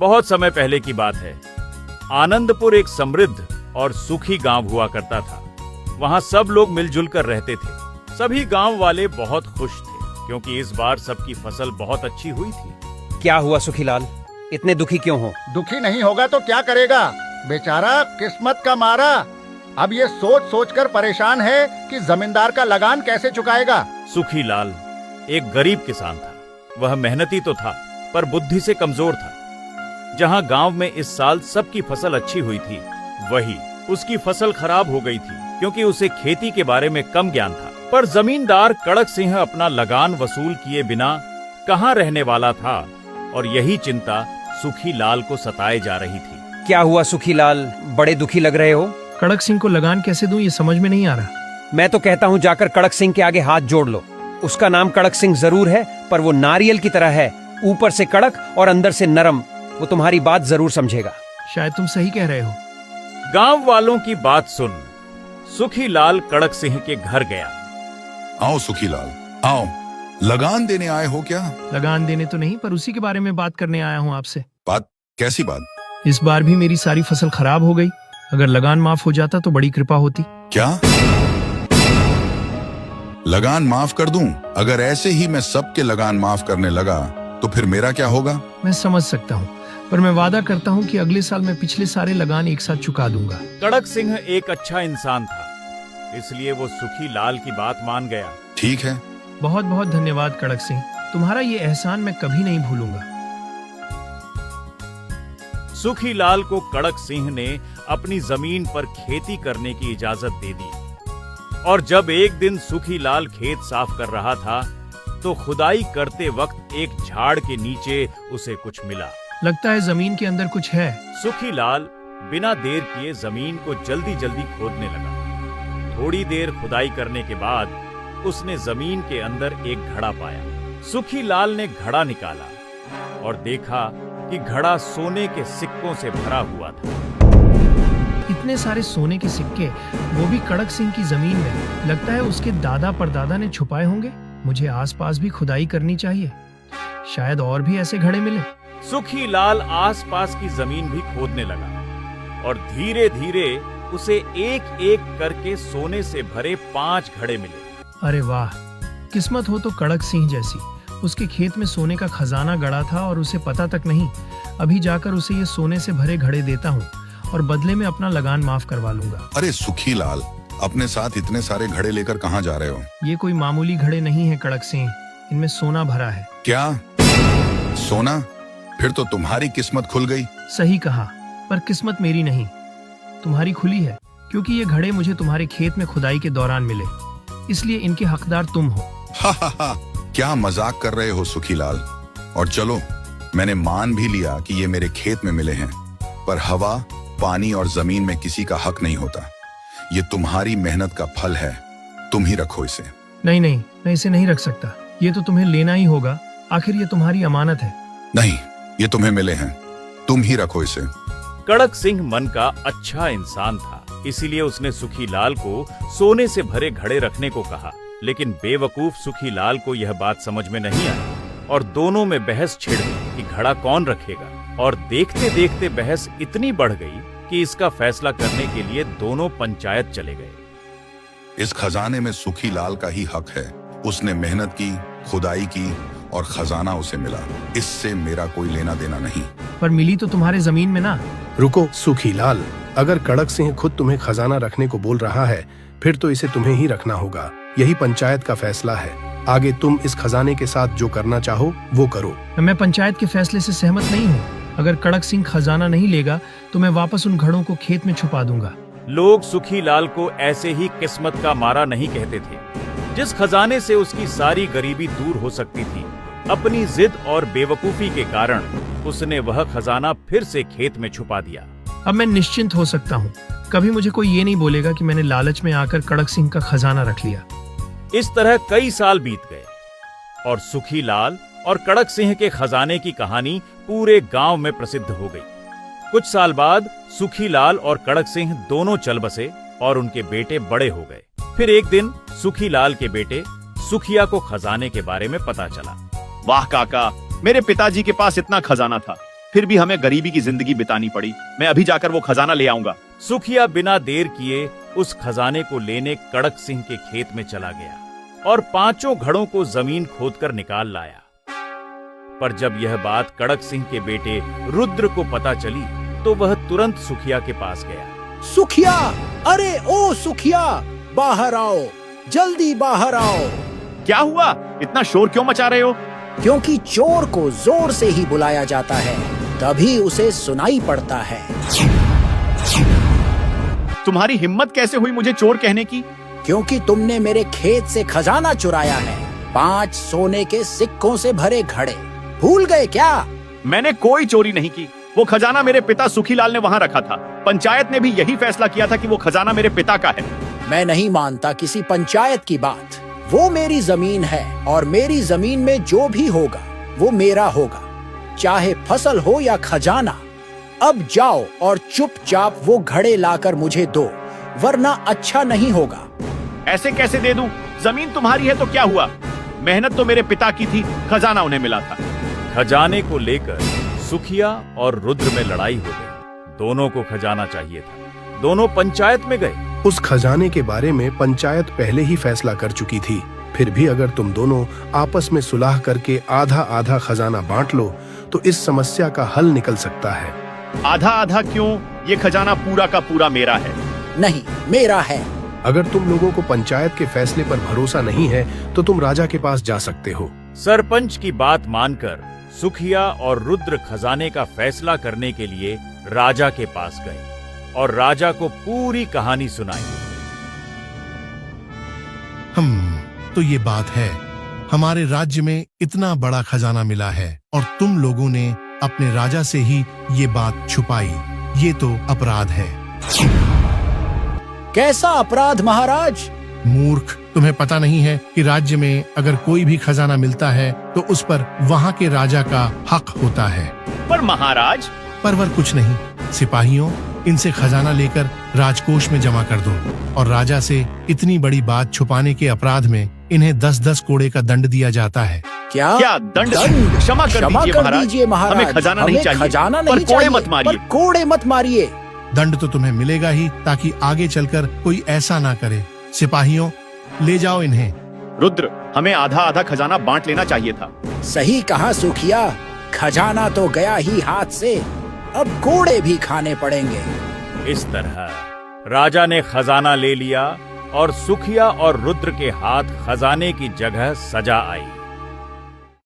बहुत समय पहले की बात है। आनंदपुर एक समृद्ध और सुखी गांव हुआ करता था। वहां सब लोग मिलजुल कर रहते थे। सभी गांव वाले बहुत खुश थे क्योंकि इस बार सबकी फसल बहुत अच्छी हुई थी। क्या हुआ सुखीलाल, इतने दुखी क्यों हो? दुखी नहीं होगा तो क्या करेगा, बेचारा किस्मत का मारा। अब ये सोच सोच कर परेशान है कि जमींदार का लगान कैसे चुकाएगा। सुखीलाल एक गरीब किसान था। वह मेहनती तो था पर बुद्धि से कमजोर था। जहां गांव में इस साल सबकी फसल अच्छी हुई थी, वही उसकी फसल खराब हो गई थी क्योंकि उसे खेती के बारे में कम ज्ञान था। पर जमींदार कड़क सिंह अपना लगान वसूल किए बिना कहां रहने वाला था और यही चिंता सुखीलाल को सताए जा रही थी। क्या हुआ सुखीलाल, बड़े दुखी लग रहे हो? कड़क सिंह को लगान कैसे दूं, ये समझ में नहीं आ रहा। मैं तो कहता हूँ जाकर कड़क सिंह के आगे हाथ जोड़ लो। उसका नाम कड़क सिंह जरूर है पर वो नारियल की तरह है, ऊपर से कड़क और अंदर से नरम। वो तुम्हारी बात जरूर समझेगा। शायद तुम सही कह रहे हो। गांव वालों की बात सुन सुखीलाल कड़क सिंह के घर गया। आओ सुखीलाल, आओ। लगान देने आए हो क्या? लगान देने तो नहीं, पर उसी के बारे में बात करने आया हूँ आपसे। बात? कैसी बात? इस बार भी मेरी सारी फसल खराब हो गई। अगर लगान माफ हो जाता तो बड़ी कृपा होती। क्या? लगान माफ कर दूं? अगर ऐसे ही मैं सबके लगान माफ करने लगा तो फिर मेरा क्या होगा? मैं समझ सकता हूँ, पर मैं वादा करता हूँ कि अगले साल मैं पिछले सारे लगान एक साथ चुका दूंगा। कड़क सिंह एक अच्छा इंसान था, इसलिए वो सुखीलाल की बात मान गया। ठीक है। बहुत बहुत धन्यवाद कड़क सिंह, तुम्हारा ये एहसान मैं कभी नहीं भूलूंगा। सुखीलाल को कड़क सिंह ने अपनी जमीन पर खेती करने की इजाजत दे दी और जब एक दिन सुखीलाल खेत साफ कर रहा था तो खुदाई करते वक्त एक झाड़ के नीचे उसे कुछ मिला। लगता है जमीन के अंदर कुछ है। सुखीलाल बिना देर किए जमीन को जल्दी जल्दी खोदने लगा। थोड़ी देर खुदाई करने के बाद उसने जमीन के अंदर एक घड़ा पाया। सुखीलाल ने घड़ा निकाला और देखा कि घड़ा सोने के सिक्कों से भरा हुआ था। इतने सारे सोने के सिक्के, वो भी कड़क सिंह की जमीन में। लगता है उसके दादा परदादा ने छुपाए होंगे। मुझे आसपास भी खुदाई करनी चाहिए, शायद और भी ऐसे घड़े मिले। सुखीलाल आसपास की जमीन भी खोदने लगा और धीरे धीरे उसे एक एक करके सोने से भरे 5 घड़े मिले। अरे वाह, किस्मत हो तो कड़क सिंह जैसी। उसके खेत में सोने का खजाना गड़ा था और उसे पता तक नहीं। अभी जाकर उसे ये सोने से भरे घड़े देता हूँ और बदले में अपना लगान माफ करवा लूंगा। अरे सुखीलाल, अपने साथ इतने सारे घड़े लेकर कहाँ जा रहे हो? ये कोई मामूली घड़े नहीं है कड़क सिंह, इनमें सोना भरा है। क्या? सोना? फिर तो तुम्हारी किस्मत खुल गई। सही कहा, पर किस्मत मेरी नहीं, तुम्हारी खुली है, क्योंकि ये घड़े मुझे तुम्हारे खेत में खुदाई के दौरान मिले, इसलिए इनके हकदार तुम हो। हा, क्या मजाक कर रहे हो सुखीलाल? और चलो, मैंने मान भी लिया कि ये मेरे खेत में मिले हैं, पर हवा, पानी और जमीन में किसी का हक नहीं होता। ये तुम्हारी मेहनत का फल है, तुम ही रखो इसे। नहीं नहीं, मैं इसे नहीं रख सकता। ये तो तुम्हें लेना ही होगा, आखिर ये तुम्हारी अमानत है। नहीं, ये तुम्हें मिले हैं, तुम ही रखो इसे। कड़क सिंह मन का अच्छा इंसान था, इसीलिए उसने सुखीलाल को सोने से भरे घड़े रखने को कहा। लेकिन बेवकूफ सुखीलाल को यह बात समझ में नहीं आई और दोनों में बहस छिड़ गई कि घड़ा कौन रखेगा। और देखते देखते बहस इतनी बढ़ गई कि इसका फैसला करने के लिए दोनों पंचायत चले गए। इस खजाने में सुखीलाल का ही हक है। उसने मेहनत की, खुदाई की और खजाना उसे मिला। इससे मेरा कोई लेना देना नहीं। पर मिली तो तुम्हारे जमीन में ना। रुको सुखीलाल, अगर कड़क सिंह खुद तुम्हें खजाना रखने को बोल रहा है, फिर तो इसे तुम्हें ही रखना होगा। यही पंचायत का फैसला है। आगे तुम इस खजाने के साथ जो करना चाहो वो करो। मैं पंचायत के फैसले से सहमत नहीं हूँ। अगर कड़क सिंह खजाना नहीं लेगा तो मैं वापस उन घड़ों को खेत में छुपा दूंगा। लोग सुखीलाल को ऐसे ही किस्मत का मारा नहीं कहते थे। जिस खजाने से उसकी सारी गरीबी दूर हो सकती थी, अपनी जिद और बेवकूफी के कारण उसने वह खजाना फिर से खेत में छुपा दिया। अब मैं निश्चिंत हो सकता हूँ। कभी मुझे कोई ये नहीं बोलेगा कि मैंने लालच में आकर कड़क सिंह का खजाना रख लिया। इस तरह कई साल बीत गए और सुखीलाल और कड़क सिंह के खजाने की कहानी पूरे गांव में प्रसिद्ध हो गई। कुछ साल बाद सुखीलाल और कड़क सिंह दोनों चल बसे और उनके बेटे बड़े हो गए। फिर एक दिन सुखीलाल के बेटे सुखिया को खजाने के बारे में पता चला। वाह काका, मेरे पिताजी के पास इतना खजाना था, फिर भी हमें गरीबी की जिंदगी बितानी पड़ी। मैं अभी जाकर वो खजाना ले आऊंगा। सुखिया बिना देर किए उस खजाने को लेने कड़क सिंह के खेत में चला गया और 5 घड़ों को जमीन खोदकर निकाल लाया। पर जब यह बात कड़क सिंह के बेटे रुद्र को पता चली तो वह तुरंत सुखिया के पास गया। सुखिया, अरे ओ सुखिया, बाहर आओ, जल्दी बाहर आओ। क्या हुआ? इतना शोर क्यों मचा रहे हो? क्योंकि चोर को जोर से ही बुलाया जाता है, तभी उसे सुनाई पड़ता है। तुम्हारी हिम्मत कैसे हुई मुझे चोर कहने की? क्योंकि तुमने मेरे खेत से खजाना चुराया है, 5 सोने के सिक्कों से भरे घड़े। भूल गए क्या? मैंने कोई चोरी नहीं की। वो खजाना मेरे पिता सुखीलाल ने वहाँ रखा था। पंचायत ने भी यही फैसला किया था कि वो खजाना मेरे पिता का है। मैं नहीं मानता किसी पंचायत की बात। वो मेरी जमीन है और मेरी जमीन में जो भी होगा वो मेरा होगा, चाहे फसल हो या खजाना। अब जाओ और चुपचाप वो घड़े लाकर मुझे दो, वरना अच्छा नहीं होगा। ऐसे कैसे दे दूं? जमीन तुम्हारी है तो क्या हुआ? मेहनत तो मेरे पिता की थी, खजाना उन्हें मिला था। खजाने को लेकर सुखिया और रुद्र में लड़ाई हो गई। दोनों को खजाना चाहिए था। दोनों पंचायत में गए। उस खजाने के बारे में पंचायत पहले ही फैसला कर चुकी थी। फिर भी अगर तुम दोनों आपस में सुलह करके आधा आधा खजाना बांट लो तो इस समस्या का हल निकल सकता है। आधा आधा क्यों? ये खजाना पूरा का पूरा मेरा है। नहीं, मेरा है। अगर तुम लोगों को पंचायत के फैसले पर भरोसा नहीं है तो तुम राजा के पास जा सकते हो। सरपंच की बात मानकर सुखिया और रुद्र खजाने का फैसला करने के लिए राजा के पास गए और राजा को पूरी कहानी सुनाई। तो ये बात है, हमारे राज्य में इतना बड़ा खजाना मिला है और तुम लोगों ने अपने राजा से ही ये बात छुपाई। ये तो अपराध है। कैसा अपराध महाराज? मूर्ख, तुम्हें पता नहीं है कि राज्य में अगर कोई भी खजाना मिलता है तो उस पर वहाँ के राजा का हक होता है। पर महाराज। पर कुछ नहीं, सिपाहियों, इनसे खजाना लेकर राजकोष में जमा कर दो और राजा से इतनी बड़ी बात छुपाने के अपराध में इन्हें 10-10 कोड़े का दंड दिया जाता है। क्या दंड? क्षमा कर दीजिए महाराज। हमें खजाना नहीं चाहिए, खजाना नहीं पर कोड़े मत मारिए। पर कोड़े मत मारिए। दंड तो तुम्हें मिलेगा ही, ताकि आगे चलकर कोई ऐसा ना करे। सिपाहियों, ले जाओ इन्हें। रुद्र, हमें आधा आधा खजाना बांट लेना चाहिए था। सही कहा सुखिया, खजाना तो गया ही हाथ से, अब कोड़े भी खाने पड़ेंगे। इस तरह राजा ने खजाना ले लिया और सुखिया और रुद्र के हाथ खजाने की जगह सजा आई।